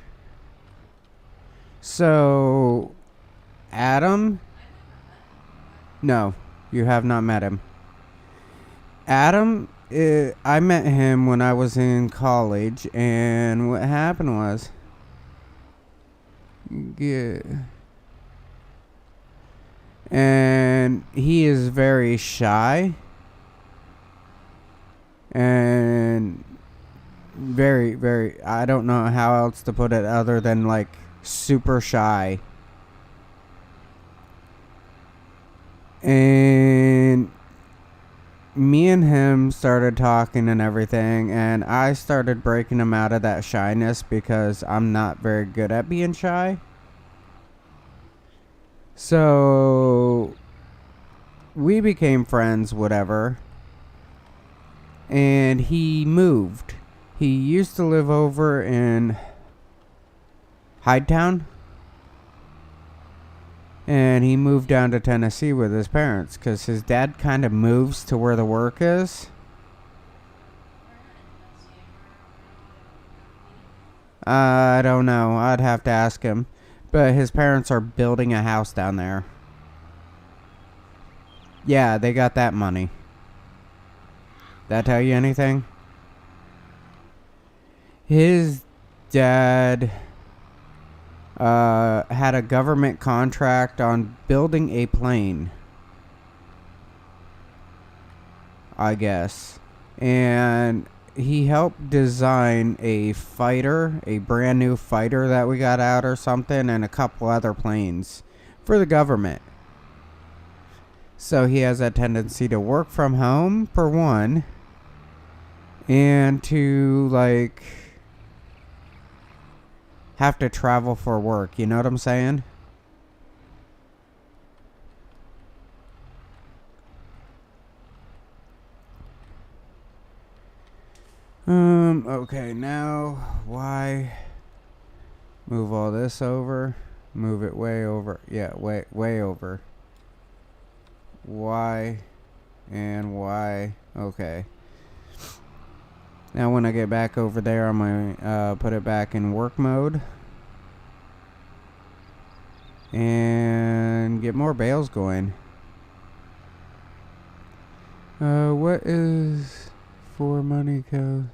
So, Adam? No, you have not met him. Adam, I met him when I was in college, and what happened was, Yeah. And he is very shy. And very, very, I don't know how else to put it other than like super shy. And me and him started talking and everything, and I started breaking him out of that shyness because I'm not very good at being shy. So we became friends, whatever. And he moved. He used to live over in Hydetown. And he moved down to Tennessee with his parents because his dad kind of moves to where the work is. I don't know. I'd have to ask him. But his parents are building a house down there. Yeah, they got that money. That tell you anything? His dad had a government contract on building a plane, I guess. And he helped design a fighter, a brand new fighter that we got out or something, and a couple other planes for the government. So he has a tendency to work from home, for one, and to, like, have to travel for work. You know what I'm saying? Okay, now, why move all this over? Move it way over. Yeah, way over. Why and why? Okay. Now when I get back over there, I'm going to put it back in work mode. And get more bales going. What is for money code?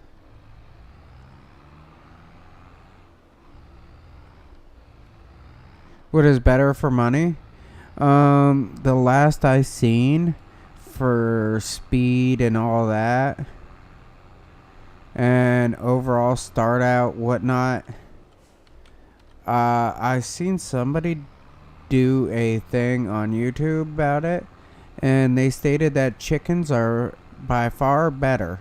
What is better for money? The last I seen for speed and all that, and overall start out whatnot, I seen somebody do a thing on YouTube about it, and they stated that chickens are by far better.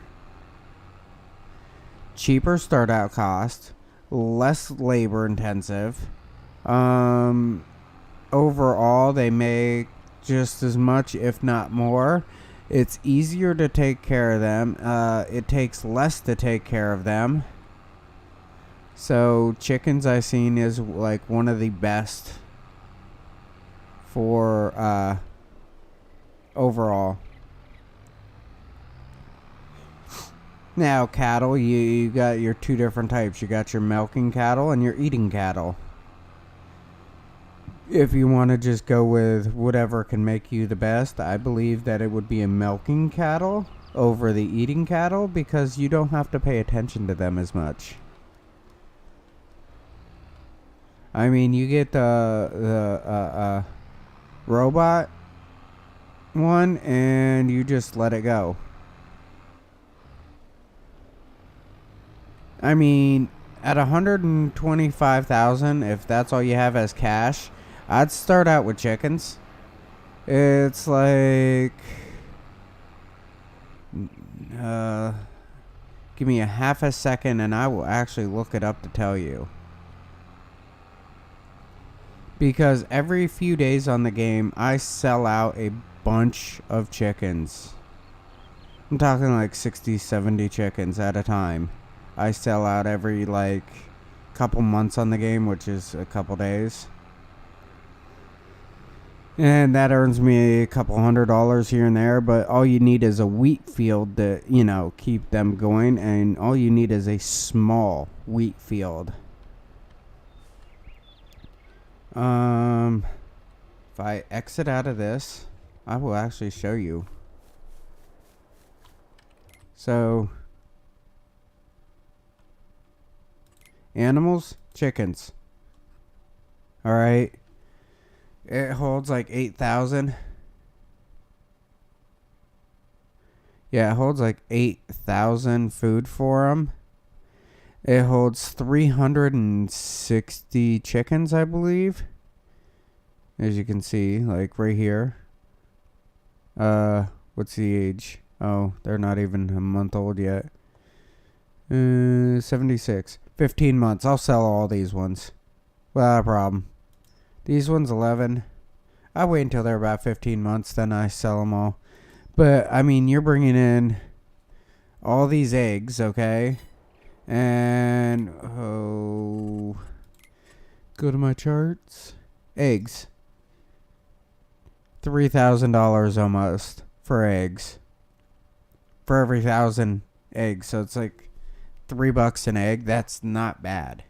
Cheaper start out cost, less labor intensive. Overall, they make just as much, if not more. It's easier to take care of them. It takes less to take care of them. So chickens I seen is like one of the best for overall. Now cattle, you got your two different types. You got your milking cattle and your eating cattle. If you want to just go with whatever can make you the best, I believe that it would be a milking cattle over the eating cattle because you don't have to pay attention to them as much. I mean, you get the robot one and you just let it go. I mean, at 125,000, if that's all you have as cash, I'd start out with chickens. It's like, give me a half a second and I will actually look it up to tell you. Because every few days on the game, I sell out a bunch of chickens. I'm talking like 60, 70 chickens at a time. I sell out every like couple months on the game, which is a couple days. And that earns me a couple $100 here and there, but all you need is a wheat field to, you know, keep them going, and all you need is a small wheat field. If I exit out of this, I will actually show you. So, animals, chickens. Alright? It holds like 8,000. Yeah, it holds like 8,000 food for them. It holds 360 chickens, I believe. As you can see, like right here. What's the age? Oh, they're not even a month old yet. 76. 15 months. I'll sell all these ones. Without a problem. These ones 11. I wait until they're about 15 months, then I sell them all. But, I mean, you're bringing in all these eggs, okay? And, oh, go to my charts. Eggs. $3,000 almost for eggs. For every 1,000 eggs. So it's like $3 an egg. That's not bad.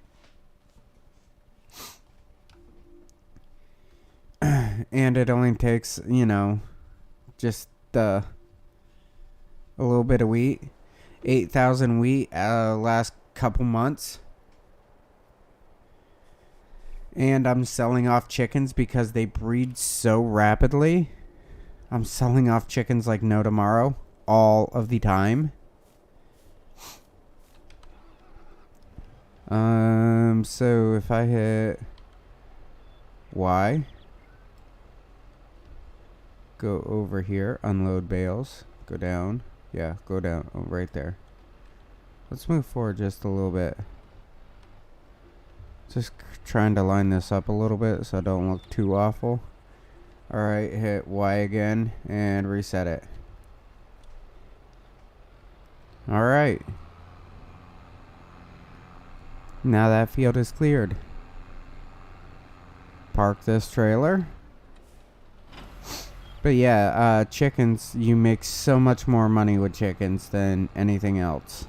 And it only takes, you know, just a little bit of wheat. 8,000 wheat last couple months. And I'm selling off chickens because they breed so rapidly. I'm selling off chickens like no tomorrow. All of the time. So if I hit Y, go over here, unload bales, go down. Yeah, go down. Oh, right there. Let's move forward just a little bit. Just trying to line this up a little bit so I don't look too awful. Alright, hit Y again and reset it. Alright. Now that field is cleared. Park this trailer. But yeah, chickens, you make so much more money with chickens than anything else.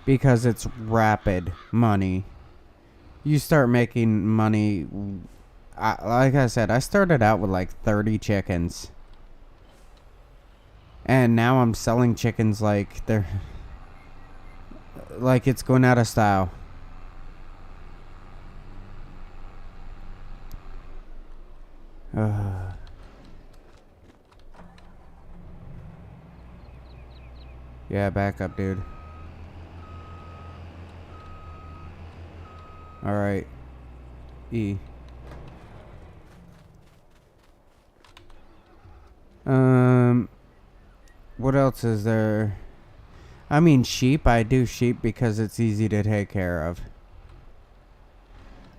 Because it's rapid money. You start making money, like I said, I started out with like 30 chickens. And now I'm selling chickens like they're, like it's going out of style. Yeah, back up, dude. Alright. E. What else is there? I mean, sheep. I do sheep because it's easy to take care of.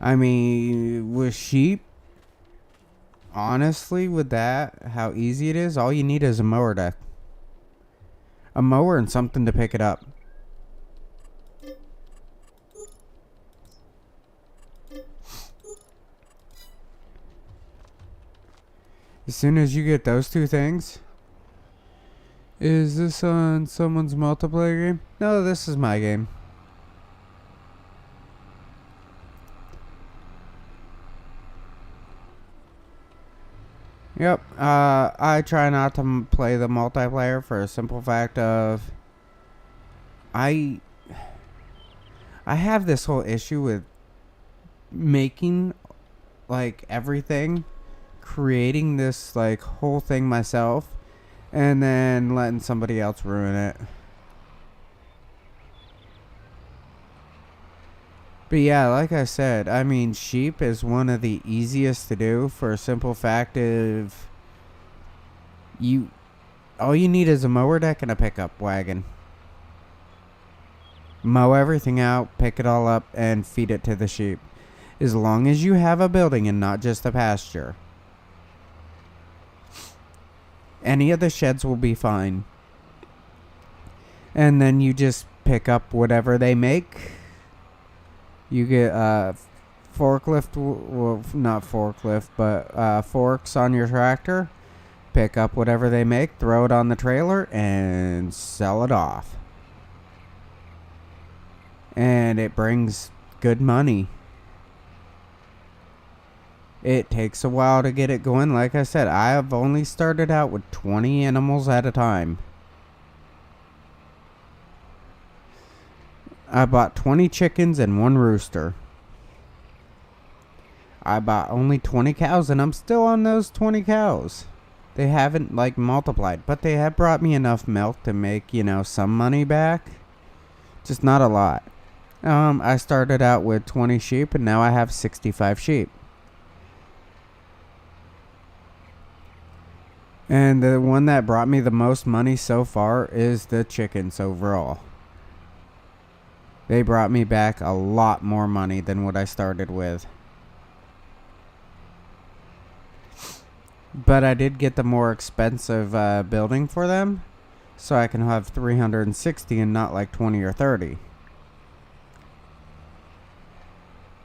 I mean, with sheep, honestly, with that, how easy it is, all you need is a mower deck. A mower and something to pick it up. As soon as you get those two things. Is this on someone's multiplayer game? No, this is my game. Yep, I try not to play the multiplayer for a simple fact of I have this whole issue with making like everything, creating this like whole thing myself, and then letting somebody else ruin it. But yeah, like I said, I mean, sheep is one of the easiest to do for a simple fact of all you need is a mower deck and a pickup wagon. Mow everything out, pick it all up, and feed it to the sheep. As long as you have a building and not just a pasture. Any of the sheds will be fine. And then you just pick up whatever they make. You get forklift, well, not forklift, but forks on your tractor. Pick up whatever they make, throw it on the trailer, and sell it off. And it brings good money. It takes a while to get it going. Like I said, I have only started out with 20 animals at a time. I bought 20 chickens and 1 rooster. I bought only 20 cows and I'm still on those 20 cows. They haven't like multiplied, but they have brought me enough milk to make, you know, some money back. Just not a lot. I started out with 20 sheep and now I have 65 sheep. And the one that brought me the most money so far is the chickens overall. They brought me back a lot more money than what I started with. But I did get the more expensive building for them. So I can have 360 and not like 20 or 30.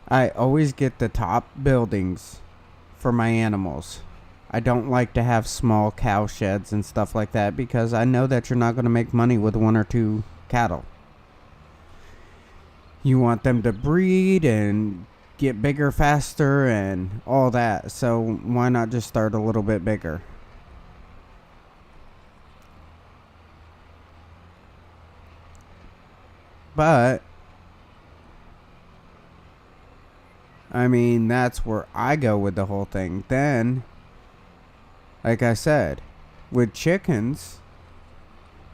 I always get the top buildings for my animals. I don't like to have small cow sheds and stuff like that because I know that you're not going to make money with 1 or 2 cattle. You want them to breed and get bigger faster and all that. So why not just start a little bit bigger? But I mean, that's where I go with the whole thing. Then, like I said, with chickens,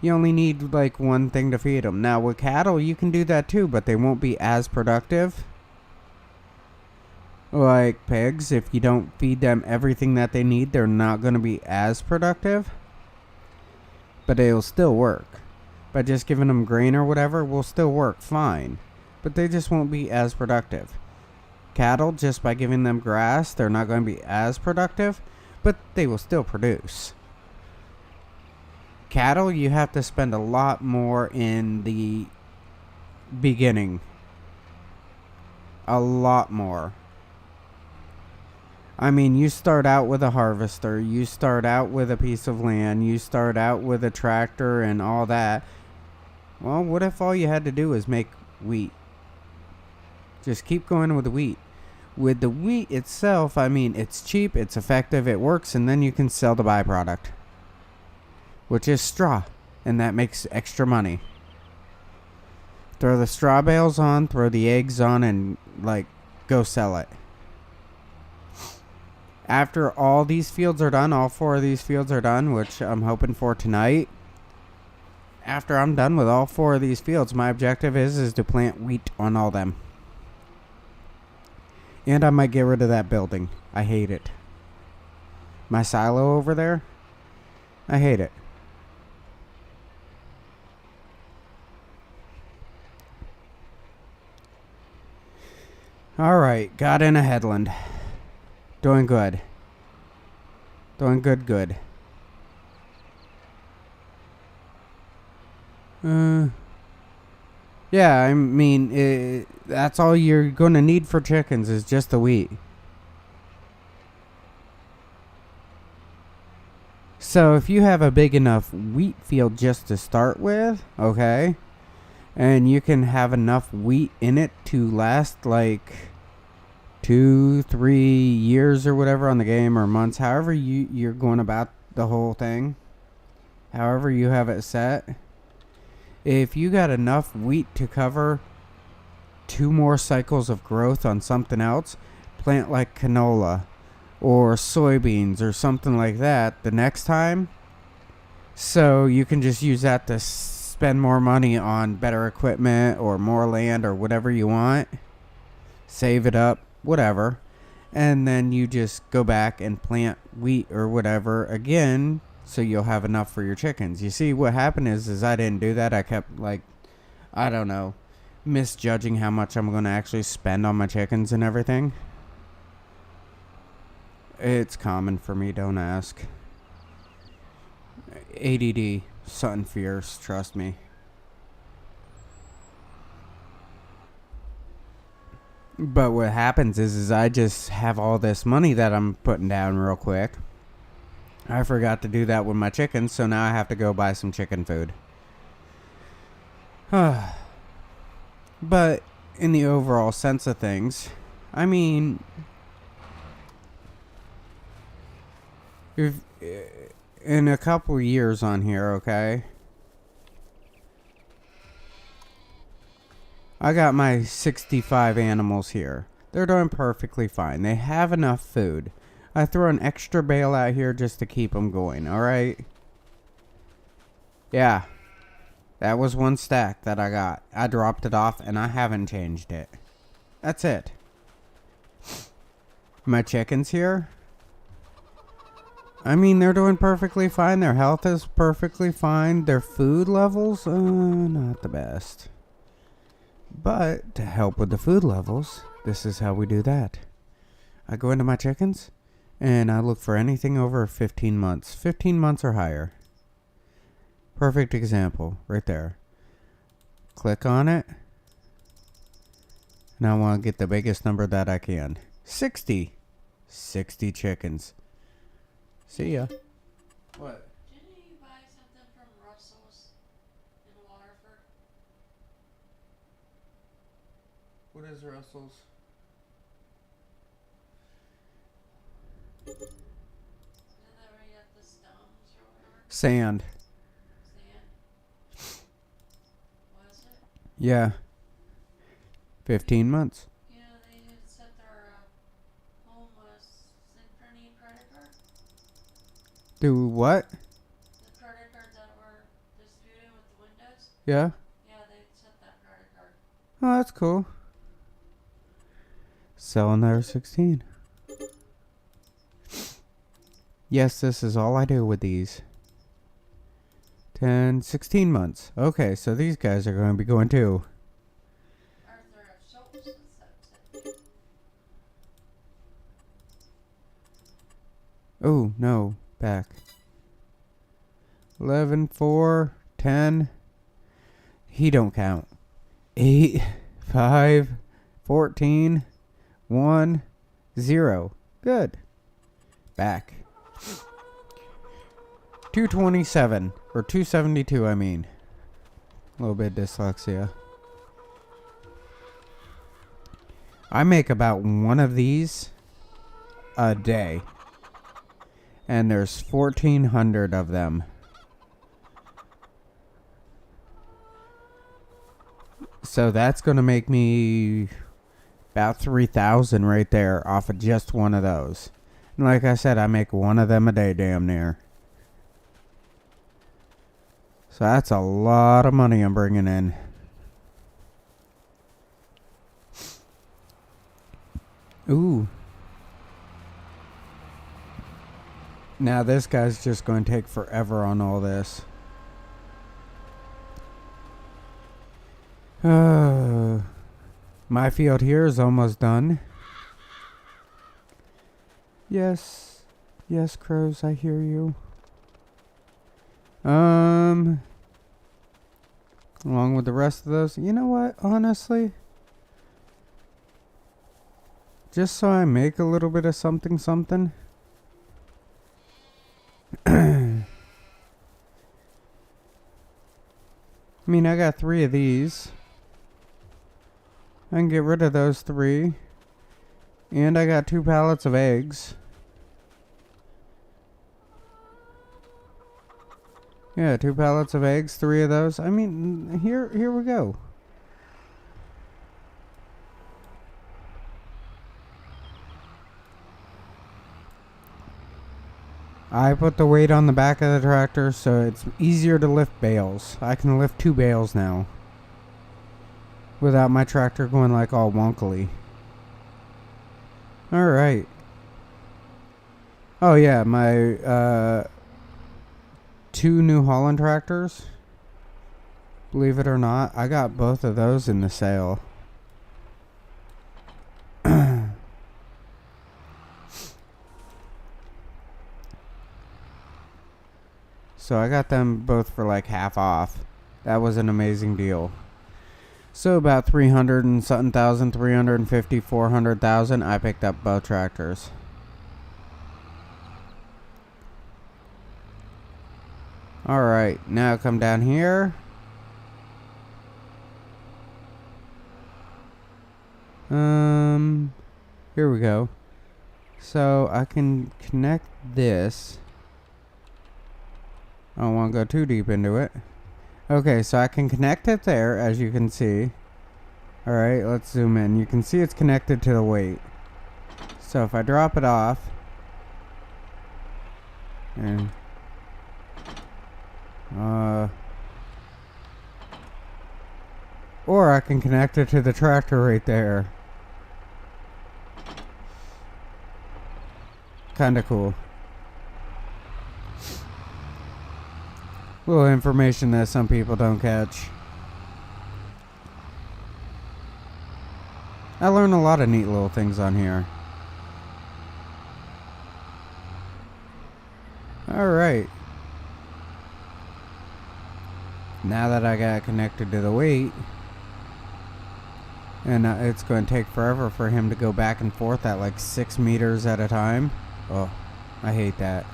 you only need like one thing to feed them. Now with cattle, you can do that too, but they won't be as productive. Like pigs, if you don't feed them everything that they need, they're not going to be as productive. But it'll still work. By just giving them grain or whatever will still work fine. But they just won't be as productive. Cattle, just by giving them grass, they're not going to be as productive, but they will still produce. Cattle, you have to spend a lot more in the beginning. A lot more. I mean, you start out with a harvester, you start out with a piece of land, you start out with a tractor and all that. Well, what if all you had to do was make wheat? Just keep going with the wheat. With the wheat itself, I mean, it's cheap, it's effective, it works, and then you can sell the byproduct, which is straw, and that makes extra money. Throw the straw bales on, throw the eggs on, and, like, go sell it. After all these fields are done, all 4 of these fields are done, which I'm hoping for tonight. After I'm done with all 4 of these fields, my objective is to plant wheat on all them. And I might get rid of that building. I hate it. My silo over there, I hate it. Alright, got in a headland. Doing good. Doing good. Yeah, I mean, that's all you're going to need for chickens is just the wheat. So if you have a big enough wheat field just to start with, okay, and you can have enough wheat in it to last like 2-3 years or whatever on the game, or months, however you're going about the whole thing, however you have it set. If you got enough wheat to cover 2 more cycles of growth on something else, plant like canola or soybeans or something like that the next time. So you can just use that to spend more money on better equipment or more land or whatever you want. Save it up, whatever. And then you just go back and plant wheat or whatever again, so you'll have enough for your chickens. You see, what happened is I didn't do that. I kept, like, I don't know, misjudging how much I'm going to actually spend on my chickens and everything. It's common for me, don't ask. ADD, something fierce, trust me. But what happens is I just have all this money that I'm putting down real quick. I forgot to do that with my chickens, so now I have to go buy some chicken food. But in the overall sense of things, I mean, if in a couple years on here, okay, I got my 65 animals here. They're doing perfectly fine. They have enough food. I throw an extra bale out here just to keep them going, alright? Yeah. That was one stack that I got. I dropped it off and I haven't changed it. That's it. My chickens here? I mean, they're doing perfectly fine. Their health is perfectly fine. Their food levels, not the best. But to help with the food levels, this is how we do that. I go into my chickens and I look for anything over 15 months. 15 months or higher. Perfect example right there. Click on it. And I want to get the biggest number that I can. 60. 60 chickens. See ya. What? Didn't you buy something from Russell's in Waterford? What is Russell's? Isn't that where you got the stones or whatever? Sand. Sand? Was it? Yeah. 15 months. You know, they had set their homeless Synchrony credit card. Do what? The credit cards that were disputed with the windows. Yeah? Yeah, they set that credit card. Oh, that's cool. Selling their 16. Yes, this is all I do with these. 10, 16 months. Okay, so these guys are going to be going too. Arthur F. Schultz and stuff. Oh, no. Back. 11, 4, 10. He don't count. 8, 5, 14, 1, 0. Good. Back. 227. Or 272, I mean. A little bit dyslexia. I make about one of these a day. And there's 1,400 of them. So that's going to make me about 3,000 right there off of just one of those. And like I said, I make one of them a day damn near. So that's a lot of money I'm bringing in. Ooh. Now this guy's just going to take forever on all this. My field here is almost done. Yes. Yes, crows, I hear you. Along with the rest of those. You know what, honestly? Just so I make a little bit of something something. I mean, I got 3 of these. I can get rid of those 3. And I got 2 pallets of eggs. Yeah, 2 pallets of eggs, 3 of those. I mean, here we go. I put the weight on the back of the tractor so it's easier to lift bales. I can lift 2 bales now. Without my tractor going like all wonkily. Alright. Oh yeah, my 2 new Holland Tractors. Believe it or not, I got both of those in the sale. So I got them both for like half off. That was an amazing deal. So about 300 and something thousand, 350, 400,000, I picked up both tractors. Alright, now come down here. Here we go. So I can connect this. I don't want to go too deep into it. Okay, so I can connect it there, as you can see. Alright, let's zoom in. You can see it's connected to the weight. So if I drop it off, and or I can connect it to the tractor right there. Kinda cool. Little information that some people don't catch. I learned a lot of neat little things on here. Alright. Now that I got connected to the weight, and it's going to take forever for him to go back and forth at like 6 meters at a time. Oh, I hate that.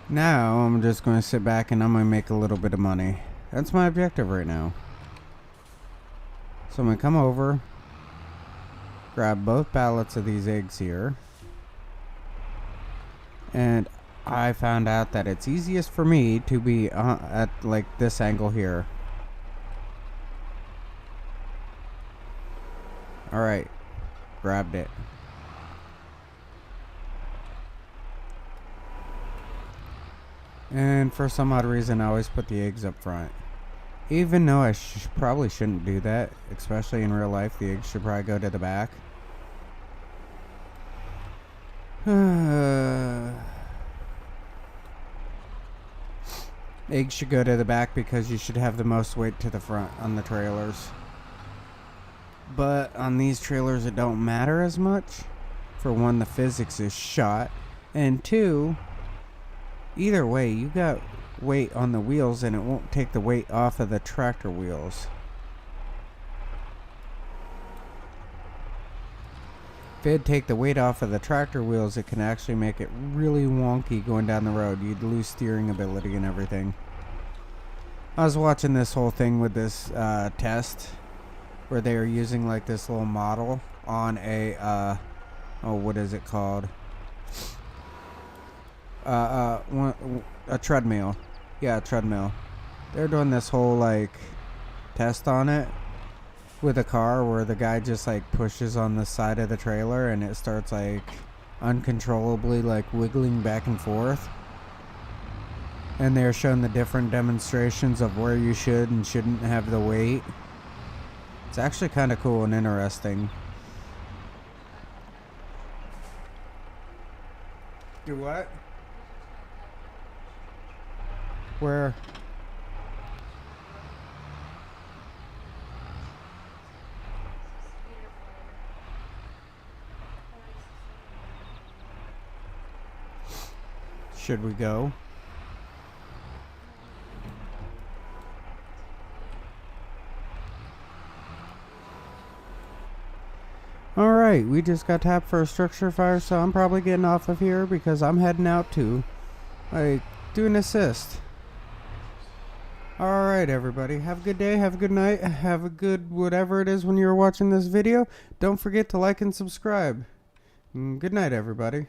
Now I'm just going to sit back and I'm going to make a little bit of money. That's my objective right now. So I'm going to come over, grab both pallets of these eggs here, and I found out that it's easiest for me to be at like this angle here. Alright, grabbed it. And for some odd reason I always put the eggs up front. Even though I probably shouldn't do that, especially in real life, the eggs should probably go to the back. Eggs should go to the back because you should have the most weight to the front on the trailers. But on these trailers it don't matter as much. For one, the physics is shot, and two, either way you got weight on the wheels and it won't take the weight off of the tractor wheels. If it'd take the weight off of the tractor wheels, it can actually make it really wonky going down the road. You'd lose steering ability and everything. I was watching this whole thing with this test where they were using like this little model on a what is it called? A treadmill. Yeah, a treadmill. They're doing this whole like test on it with a car where the guy just like pushes on the side of the trailer and it starts like uncontrollably like wiggling back and forth. And they're showing the different demonstrations of where you should and shouldn't have the weight. It's actually kind of cool and interesting. Do what? Where? Should we go? Alright, we just got tapped for a structure fire, so I'm probably getting off of here because I'm heading out to do an assist. Alright everybody, have a good day, have a good night, have a good whatever it is when you're watching this video. Don't forget to like and subscribe. Good night everybody.